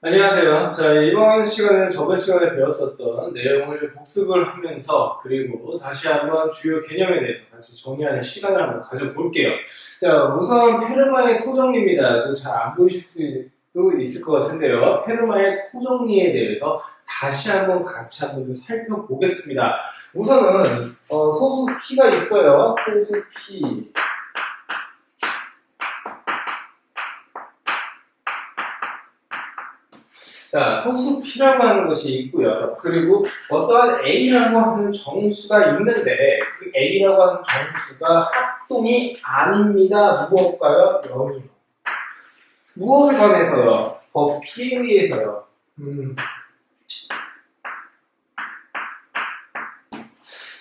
안녕하세요. 자, 이번 시간은 저번 시간에 배웠었던 내용을 복습을 하면서 그리고 다시 한번 주요 개념에 대해서 같이 정리하는 시간을 한번 가져볼게요. 자, 우선 페르마의 소정리입니다. 잘 안 보이실 수도 있을 것 같은데요. 페르마의 소정리에 대해서 다시 한번 같이 한번 좀 살펴보겠습니다. 우선은 소수 P가 있어요. 소수 P. 자, 소수 P라고 하는 것이 있고요. 그리고 어떠한 A라고 하는 정수가 있는데 그 A라고 하는 정수가 합동이 아닙니다. 무엇과요? 0이요. 무엇에 관해서요? 법 P에 의해서요.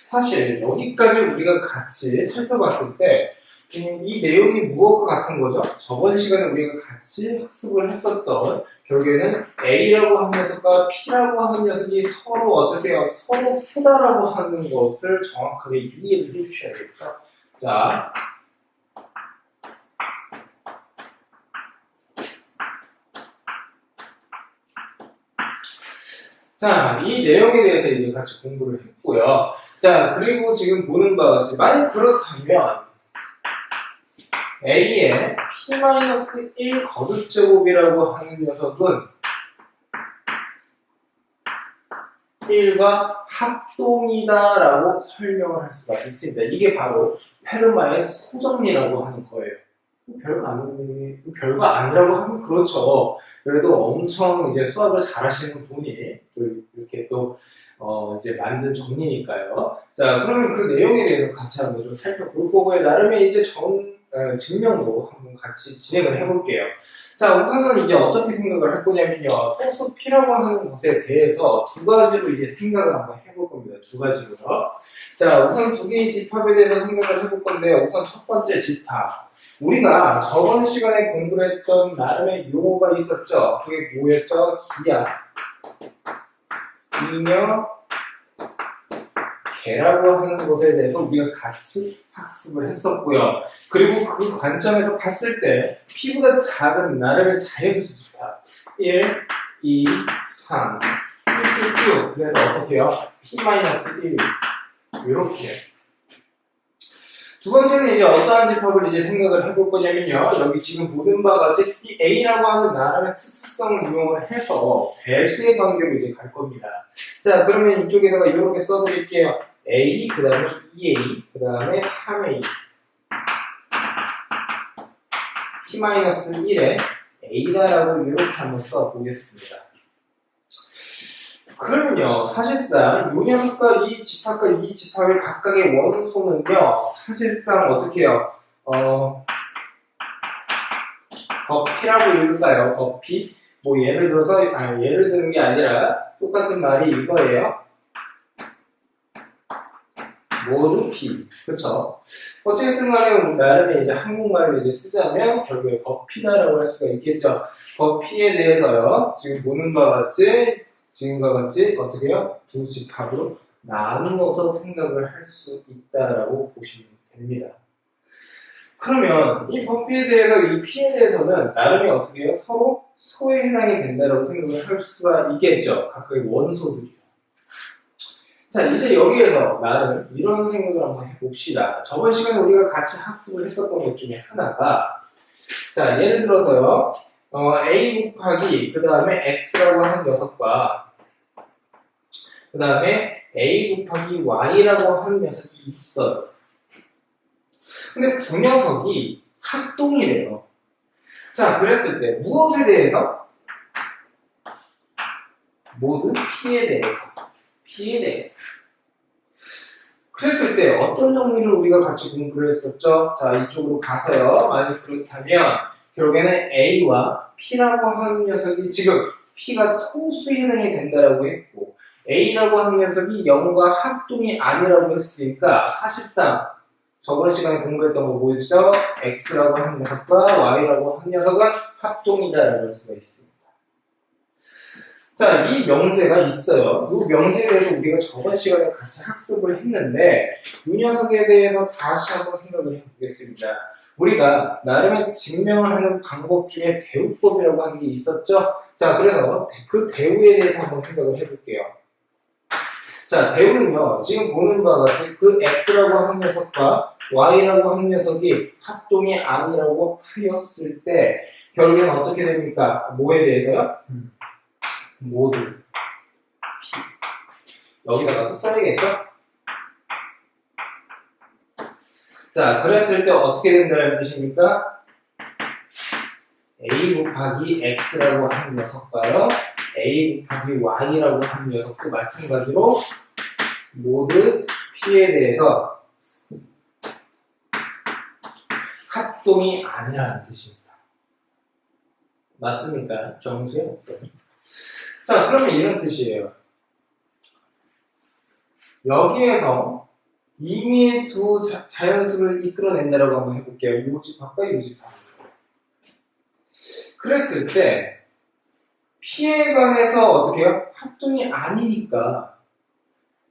사실 여기까지 우리가 같이 살펴봤을 때 이 내용이 무엇과 같은 거죠? 저번 시간에 우리가 같이 학습을 했었던 결국에는 A라고 하는 녀석과 P라고 하는 녀석이 서로 어떻게 해요? 서로 소다라고 하는 것을 정확하게 이해를 해주셔야겠죠? 자, 이 내용에 대해서 이제 같이 공부를 했고요. 자, 그리고 지금 보는 바와 같이 만약 그렇다면 A의 P-1 거듭제곱이라고 하는 녀석은 1과 합동이다라고 설명을 할 수가 있습니다. 이게 바로 페르마의 소정리라고 하는 거예요. 별거 아니라고 하면 그렇죠. 그래도 엄청 이제 수학을 잘하시는 분이 이렇게 또 이제 만든 정리니까요. 자, 그러면 그 내용에 대해서 같이 한번 좀 살펴볼 거고요. 나름의 이제 증명도 한번 같이 진행을 해볼게요. 자, 우선은 이제 어떻게 생각을 할 거냐면요. 소수 P라고 하는 것에 대해서 두 가지로 이제 생각을 한번 해볼 겁니다. 두 가지로. 자, 우선 두 개의 집합에 대해서 생각을 해볼 건데요. 우선 첫 번째 집합. 우리가 저번 시간에 공부를 했던 나름의 용어가 있었죠. 그게 뭐였죠? 기하, 이며, 개라고 하는 것에 대해서 우리가 같이 학습을 했었고요. 그리고 그 관점에서 봤을 때 P보다 작은 나름의 자연수 집합 1, 2, 3 쭉쭉쭉 그래서 어떻게 해요? P-1 이렇게 두 번째는 이제 어떠한 집합을 이제 생각을 해볼 거냐면요. 여기 지금 보는 바와 같이 이 A라고 하는 나름의 특수성을 이용을 해서 배수의 관계로 이제 갈 겁니다. 자, 그러면 이쪽에다가 이렇게 써드릴게요. A, 그 다음에 2A, 그 다음에 3A. P-1에 A다라고 이렇게 한번 써보겠습니다. 그러면요, 사실상 이 녀석과 이 집합과 이 집합의 각각의 원소는요, 사실상 어떻게 해요? 거피라고 읽을까요? 거피? 뭐 예를 들어서, 예를 드는 게 아니라 똑같은 말이 이거예요. 모두 P. 그쵸? 어쨌든 간에 나름의 이제 한국말을 이제 쓰자면 결국에 거피다라고 할 수가 있겠죠. 거피에 대해서요, 지금 보는 바와 같이 지금과 같이 어떻게 해요? 두 집합으로 나누어서 생각을 할 수 있다라고 보시면 됩니다. 그러면 이 버피에 대해서 이 P에 대해서는 나름의 어떻게 해요? 서로 소에 해당이 된다라고 생각을 할 수가 있겠죠. 각각의 원소들이요. 자, 이제 여기에서 나름 이런 생각을 한번 해봅시다. 저번 시간에 우리가 같이 학습을 했었던 것 중에 하나가 자, 예를 들어서요. A 곱하기 그 다음에 X라고 하는 녀석과 그 다음에 A 곱하기 Y라고 하는 녀석이 있어요. 근데 두 녀석이 합동이래요. 자, 그랬을 때 무엇에 대해서? 모두 P에 대해서. 그랬을 때 어떤 정리를 우리가 같이 공부를 했었죠? 자, 이쪽으로 가서요. 만약 그렇다면 결국에는 A와 P라고 하는 녀석이 지금 P가 소수에 해당이 된다라고 했고 A라고 하는 녀석이 0과 합동이 아니라고 했으니까 사실상 저번 시간에 공부했던 거 뭐였죠? X라고 하는 녀석과 Y라고 하는 녀석은 합동이다라고 할 수가 있습니다. 자, 이 명제가 있어요. 이 명제에 대해서 우리가 저번 시간에 같이 학습을 했는데 이 녀석에 대해서 다시 한번 생각을 해보겠습니다. 우리가 나름의 증명을 하는 방법 중에 대우법이라고 하는 게 있었죠? 자, 그래서 그 대우에 대해서 한번 생각을 해볼게요. 자, 대우는요, 지금 보는 바와 같이 그 x라고 하는 녀석과 y라고 하는 녀석이 합동이 아니라고 하였을 때 결국엔 어떻게 됩니까? 뭐에 대해서요? 모두 p. 여기다가 또 써야겠죠? 자, 그랬을 때 어떻게 된다는 뜻입니까? a 곱하기 x라고 하는 녀석과요, a 곱하기 y라고 하는 녀석도 마찬가지로 모두 p에 대해서 합동이 아니라는 뜻입니다. 맞습니까? 정수요? 자, 그러면 이런 뜻이에요. 여기에서 임의의 두 자연수를 이끌어낸다라고 한번 해볼게요. 요집합과 요집합에서. 그랬을 때 P에 관해서 어떻게 해요? 합동이 아니니까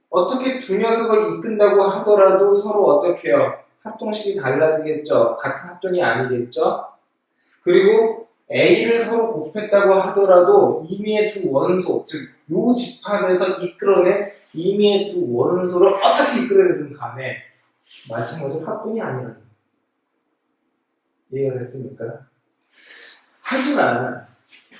어떻게 두 녀석을 이끈다고 하더라도 서로 어떻게 해요? 합동식이 달라지겠죠. 같은 합동이 아니겠죠. 그리고 A를 서로 곱했다고 하더라도 임의의 두 원소, 즉 요집합에서 이끌어낸 임의의 두 원소를 어떻게 이끌어내든 간에 마찬가지로 합동이 아니라는 거예요. 이해가 됐습니까? 하지만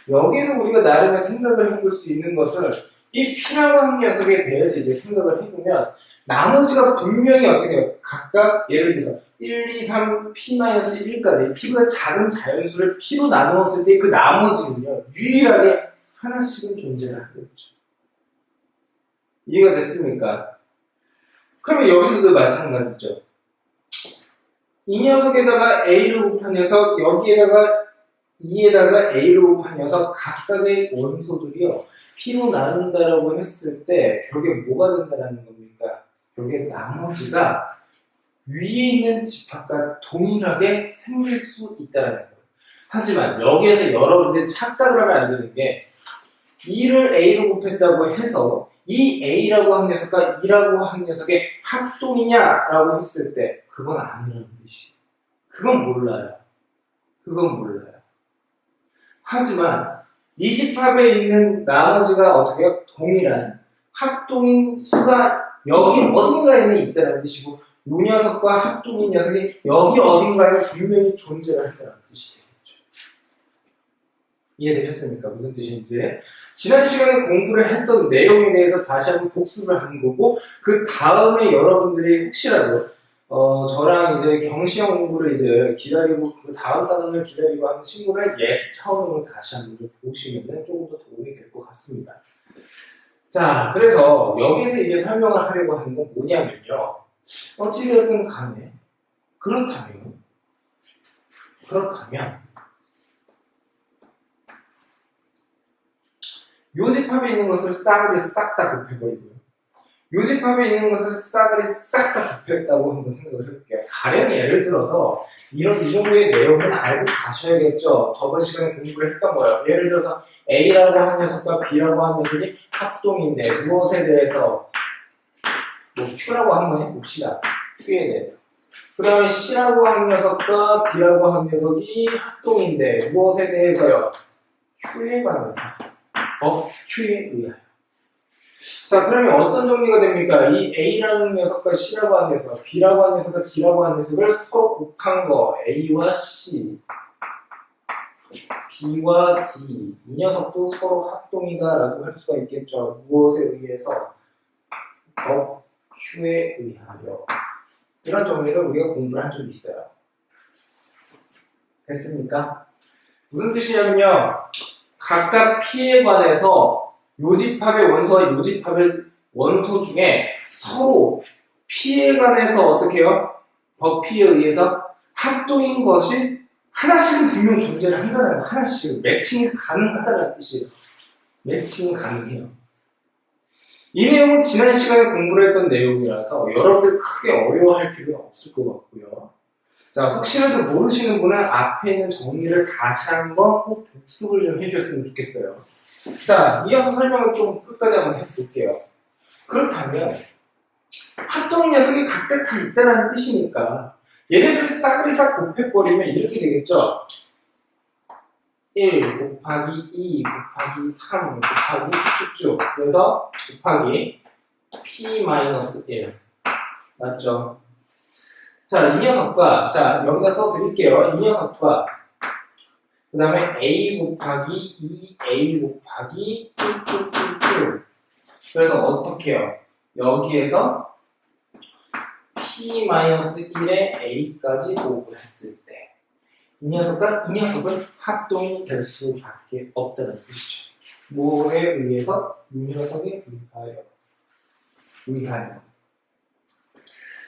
여기서 우리가 나름의 생각을 해볼 수 있는 것을 이 P라고 하는 녀석에 대해서 이제 생각을 해보면 나머지가 분명히 어떻게 해요? 각각 예를 들어서 1, 2, 3, P-1까지 P보다 작은 자연수를 P로 나누었을 때 그 나머지는요 유일하게 하나씩은 존재를 하겠죠. 이해가 됐습니까? 그러면 여기서도 마찬가지죠. 이 녀석에다가 A를 곱한 녀석, 여기에다가 2에다가 A를 곱한 녀석 각각의 원소들이요 P로 나눈다라고 했을 때 결국에 뭐가 된다는 겁니까? 결국에 나머지가 위에 있는 집합과 동일하게 생길 수 있다는 거예요. 하지만 여기에서 여러분들이 착각을 하면 안 되는 게 2를 A로 곱했다고 해서 이 A라고 한 녀석과 2라고 한 녀석의 합동이냐라고 했을 때 그건 아니라는 뜻이에요. 그건 몰라요. 그건 몰라요. 하지만 이 집합에 있는 나머지가 어떻게 해요? 동일한 합동인 수가 여기 어딘가에는 있다는 뜻이고 이 녀석과 합동인 녀석이 여기 어딘가에 분명히 존재를 한다는 뜻이 되겠죠. 이해되셨습니까? 무슨 뜻인지. 지난 시간에 공부를 했던 내용에 대해서 다시 한번 복습을 한 거고 그 다음에 여러분들이 혹시라도 저랑 이제 경시형 공부를 이제 기다리고 그 다음 단원을 기다리고 하는 친구는 예습 차원으로 다시 한번 좀 보시면 조금 더 도움이 될 것 같습니다. 자, 그래서 여기서 이제 설명을 하려고 하는 건 뭐냐면요. 어찌됐든 간에 그렇다면 요집합에 있는 것을 싸그리 싹 다 곱해버리고요. 요집합에 있는 것을 싸그리 싹 다 곱했다고 한번 생각을 해볼게요. 가령 예를 들어서 이 정도의 내용은 알고 가셔야겠죠. 저번 시간에 공부를 했던 거예요. 예를 들어서 A라고 한 녀석과 B라고 한 녀석이 합동인데 무엇에 대해서 뭐 Q라고 한번 해봅시다. Q에 대해서. 그 다음에 C라고 한 녀석과 D라고 한 녀석이 합동인데 무엇에 대해서요? Q에 관해서. Q에 의하여. 자, 그러면 어떤 정리가 됩니까? 이 A라는 녀석과 C라고 한 녀석, B라고 한 녀석과 D라고 한 녀석을 서로 곱한 거, A와 C, B와 D, 이 녀석도 서로 합동이다라고 할 수가 있겠죠. 무엇에 의해서? Q에 의하여. 이런 정리를 우리가 공부를 한 적이 있어요. 됐습니까? 무슨 뜻이냐면요. 각각 P에 관해서 요집합의 원소와 요집합의 원소 중에 서로 P에 관해서 어떻게 해요? P에 의해서 합동인 것이 하나씩은 분명 존재를 한다는 거. 하나씩은 매칭이 가능하다는 뜻이에요. 매칭이 가능해요. 이 내용은 지난 시간에 공부를 했던 내용이라서 여러분들 크게 어려워할 필요는 없을 것 같고요. 자, 혹시라도 모르시는 분은 앞에 있는 정리를 다시 한번 꼭 복습을 좀 해주셨으면 좋겠어요. 자, 이어서 설명을 좀 끝까지 한번 해볼게요. 그렇다면 합동 녀석이 각각 다 있다는 뜻이니까 얘네들 싹을 싹 곱해버리면 이렇게 되겠죠? 1 곱하기 2 곱하기 3 곱하기 쭉쭉. 그래서 곱하기 p-1. 맞죠? 자, 이 녀석과, 자, 여기다 써드릴게요. 이 녀석과, 그 다음에 a 곱하기 2a 곱하기 쭉쭉쭉쭉. 그래서 어떻게 해요? 여기에서 p-1에 a까지 곱을 했을 때 이 녀석과 이 녀석은 합동이 될 수밖에 없다는 뜻이죠. 뭐에 의해서? 이 녀석에 의하여.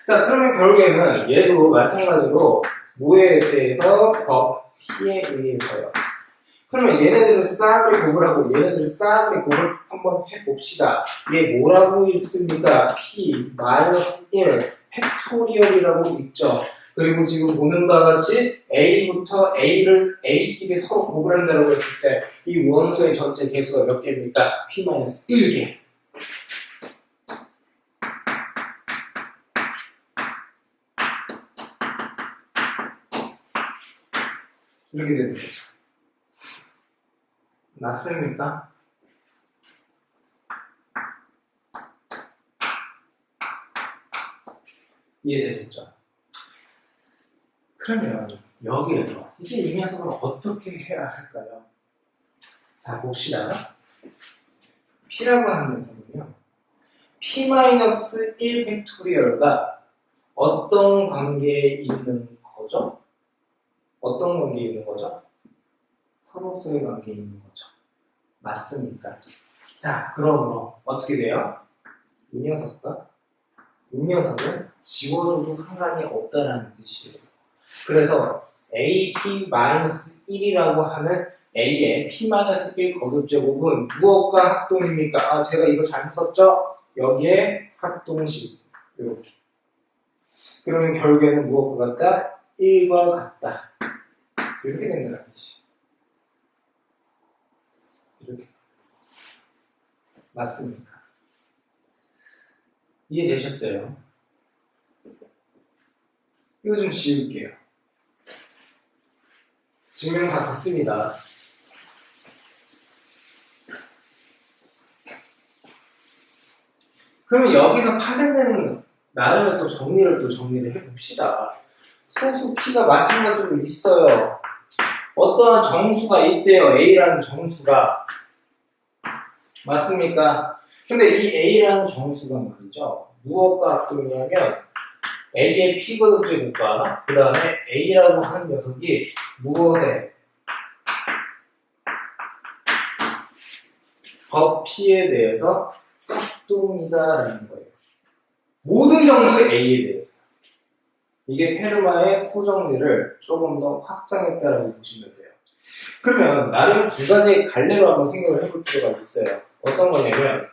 자, 그러면 결국에는 얘도 마찬가지로 뭐에 대해서? P에 의해서요. 그러면 얘네들은 싹을 곱을 하고 얘네들은 싹을 곱을 한번 해봅시다. 얘 뭐라고 읽습니까? P-1 팩토리얼이라고 읽죠. 그리고 지금 보는 바와 같이 A부터 A끼리 서로 곱을 한다고 했을 때 이 원소의 전체 개수가 몇 개입니까? P-1개. 이렇게 되는 거죠. 맞습니까? 이해되겠죠? 그러면 여기에서 이제 이 녀석을 어떻게 해야 할까요? 자, 봅시다. P라고 하는 녀석은요. P-1 팩토리얼과 어떤 관계에 있는 거죠? 어떤 관계에 있는 거죠? 서로서의 관계에 있는 거죠. 맞습니까? 자, 그러므로 어떻게 돼요? 이 녀석과 이 녀석은 지워줘도 상관이 없다라는 뜻이에요. 그래서 AP-1이라고 하는 A의 P-1 거듭제곱은 무엇과 합동입니까? 아, 제가 이거 잘못 썼죠? 여기에 합동식. 이렇게. 그러면 결국에는 무엇과 같다? 1과 같다. 이렇게 된다는 뜻이에요. 이렇게. 맞습니까? 이해되셨어요? 이거 좀 지울게요. 증명 다 됐습니다. 그러면 여기서 파생되는 나름의 또 정리를 해봅시다. 소수 P가 마찬가지로 있어요. 어떠한 정수가 있대요. A라는 정수가. 맞습니까? 근데 이 A라는 정수가 말이죠. 무엇과 합동이냐면 A의 P거듭제곱과 그 다음에 A라고 하는 녀석이 무엇에? P에 대해서 합동이다라는 거예요. 모든 정수 A에 대해서. 이게 페르마의 소정리를 조금 더 확장했다라고 보시면 돼요. 그러면 나름의 두 가지의 갈래로 한번 생각을 해볼 필요가 있어요. 어떤 거냐면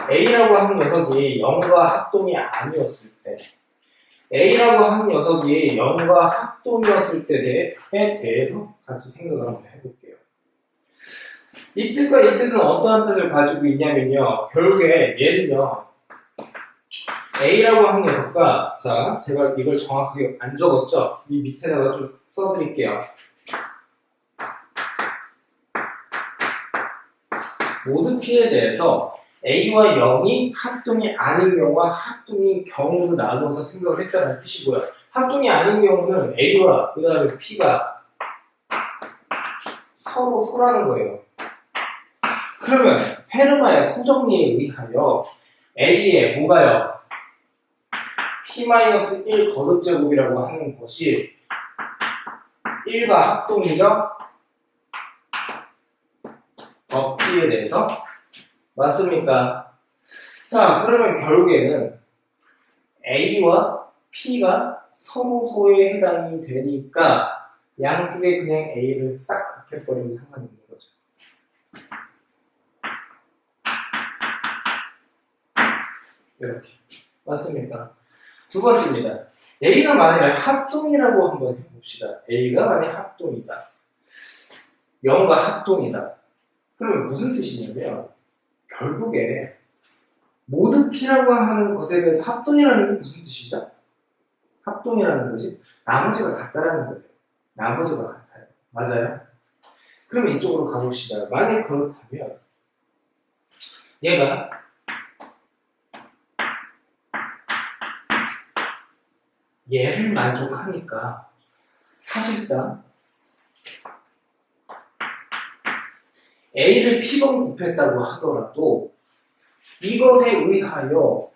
A라고 하는 녀석이 0과 합동이 아니었을 때 A라고 하는 녀석이 0과 합동이었을 때에 대해서 같이 생각을 한번 해볼게요. 이 뜻과 이 뜻은 어떠한 뜻을 가지고 있냐면요. 결국에 얘는요. A라고 하는 녀석과 자, 제가 이걸 정확하게 안 적었죠? 이 밑에다가 좀 써드릴게요. 모든 P에 대해서 A와 0이 합동이 아닌 경우와 합동인 경우로 나누어서 생각을 했다는 뜻이고요. 합동이 아닌 경우는 A와 그 다음에 P가 서로 소라는 거예요. 그러면 페르마의 소정리에 의하여 A의 뭐가요? P-1 거듭제곱이라고 하는 것이 1과 합동이죠? P에 대해서 맞습니까? 자, 그러면 결국에는 A와 P가 서로소에 해당이 되니까 양쪽에 그냥 A를 싹 곱해버리면 상관이 없는 거죠. 이렇게. 맞습니까? 두 번째입니다. A가 만약에 합동이라고 한번 해봅시다. A가 만약에 합동이다. 0과 합동이다. 그러면 무슨 뜻이냐면 결국에 모든 P라고 하는 것에 대해서 합동이라는 게 무슨 뜻이죠? 합동이라는 거지. 나머지가 같다라는 거예요. 나머지가 같아요. 맞아요? 그러면 이쪽으로 가봅시다. 만약 그렇다면 얘가 얘를 만족하니까 사실상 A를 P번 곱했다고 하더라도 이것에 의하여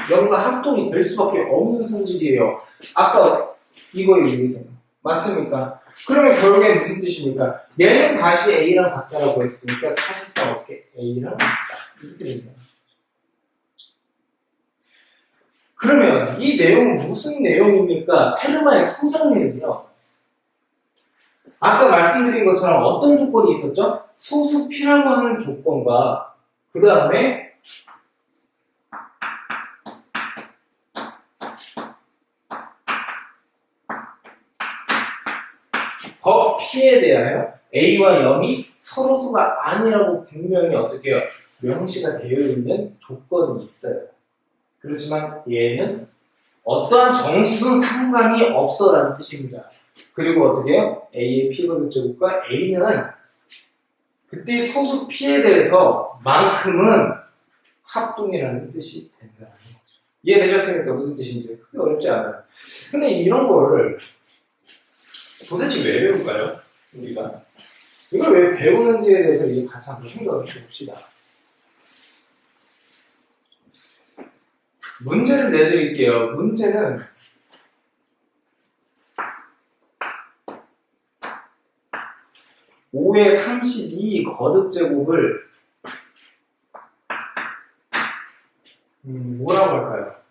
0과 합동이 될 수밖에 없는 성질이에요. 아까 이거에 의해서는. 맞습니까? 그러면 결국엔 무슨 뜻입니까? 얘는 다시 A랑 같다라고 했으니까 사실상 어떻게 A랑 같다. 이렇게 됩니다. 그러면 이 내용은 무슨 내용입니까? 페르마의 소정리는요. 아까 말씀드린 것처럼 어떤 조건이 있었죠? 소수 P라고 하는 조건과 그 다음에 법 P에 대하여 A와 0이 서로수가 아니라고 분명히 어떻게 해요? 명시가 되어 있는 조건이 있어요. 그렇지만 얘는 어떠한 정수는 상관이 없어라는 뜻입니다. 그리고 어떻게 해요? A의 P거듭 제곱과 A는 그때 소수 P에 대해서 만큼은 합동이라는 뜻이 된다는 거죠. 이해되셨습니까? 무슨 뜻인지. 크게 어렵지 않아요. 근데 이런 거를 도대체 왜 배울까요? 우리가 이걸 왜 배우는지에 대해서 이제 같이 한번 생각을 해봅시다. 문제를 내드릴게요. 문제는 5의 32 거듭제곱을 뭐라고 할까요?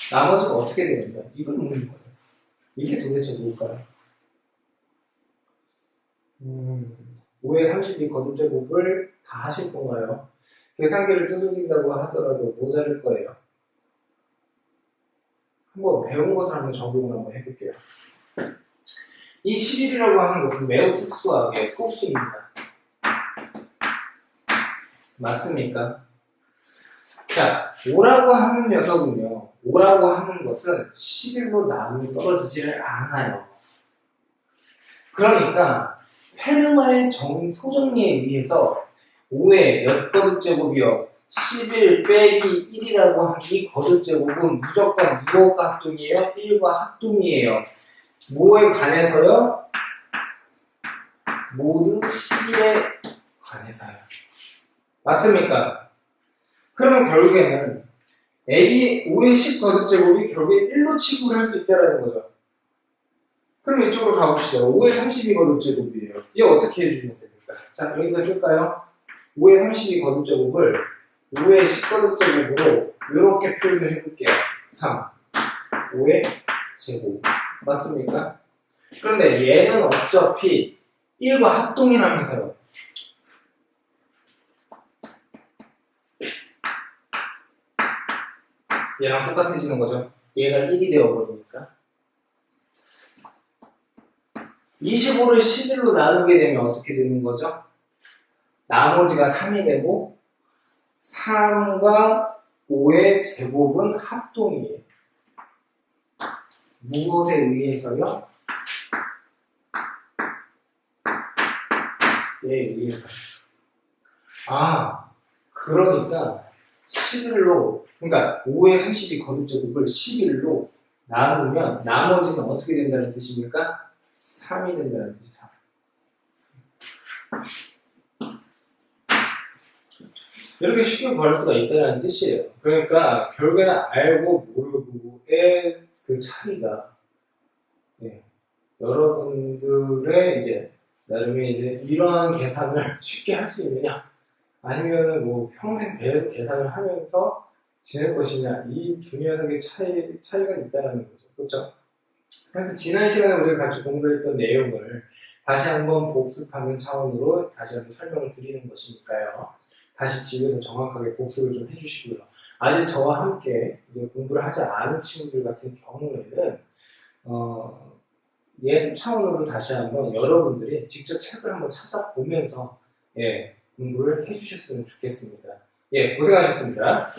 나머지가 어떻게 되는가? 이건 묻는 거예요. 이게 도대체 뭘까요? 5의 32 거듭제곱을 다 하실 건가요? 계산기를 두들긴다고 하더라도 모자랄 거예요. 한번 배운 것을 한번 적용을 한번 해볼게요. 이 11이라고 하는 것은 매우 특수하게 소수입니다. 맞습니까? 자, 5라고 하는 녀석은요. 5라고 하는 것은 11로 나누어 떨어지지를 않아요. 그러니까 페르마의 소정리에 의해서 5의 몇 거듭제곱이요? 11 빼기 1이라고 하는 이 거듭제곱은 무조건 무엇과 합동이에요? 1과 합동이에요. 뭐에 관해서요? 모두 11에 관해서요. 맞습니까? 그러면 결국에는 A 5의 10 거듭제곱이 결국에 1로 치부를 할 수 있다는 거죠. 그럼 이쪽으로 가봅시다. 5의 32 거듭제곱이에요. 얘 어떻게 해주면 됩니까? 자, 여기다 쓸까요? 5의 32 거듭제곱을 5의 10 거듭제곱으로 이렇게 표현을 해볼게요. 3. 5의 제곱. 맞습니까? 그런데 얘는 어차피 1과 합동이라면서요. 얘랑 똑같아지는 거죠. 얘가 1이 되어버리니까. 25를 11로 나누게 되면 어떻게 되는 거죠? 나머지가 3이 되고 3과 5의 제곱은 합동이에요. 무엇에 의해서요? 얘에 의해서. 아, 그러니까 11로, 그러니까 5의 32 거듭제곱을 11로 나누면 나머지는 어떻게 된다는 뜻입니까? 3이 된다는 뜻이 3. 이렇게 쉽게 구할 수가 있다는 뜻이에요. 그러니까 결국에는 알고 모르고의 그 차이가 여러분들의 이제 나름의 이제 이러한 계산을 쉽게 할 수 있느냐, 아니면은 뭐 평생 계속 계산을 하면서 지낼 것이냐, 이 두 녀석의 차이가 있다는 거죠. 그렇죠? 그래서 지난 시간에 우리가 같이 공부했던 내용을 다시 한번 복습하는 차원으로 다시 한번 설명을 드리는 것이니까요. 다시 집에서 정확하게 복습을 좀 해주시고요. 아직 저와 함께 이제 공부를 하지 않은 친구들 같은 경우에는 예습 차원으로 다시 한번 여러분들이 직접 책을 한번 찾아보면서 예, 공부를 해주셨으면 좋겠습니다. 예, 고생하셨습니다.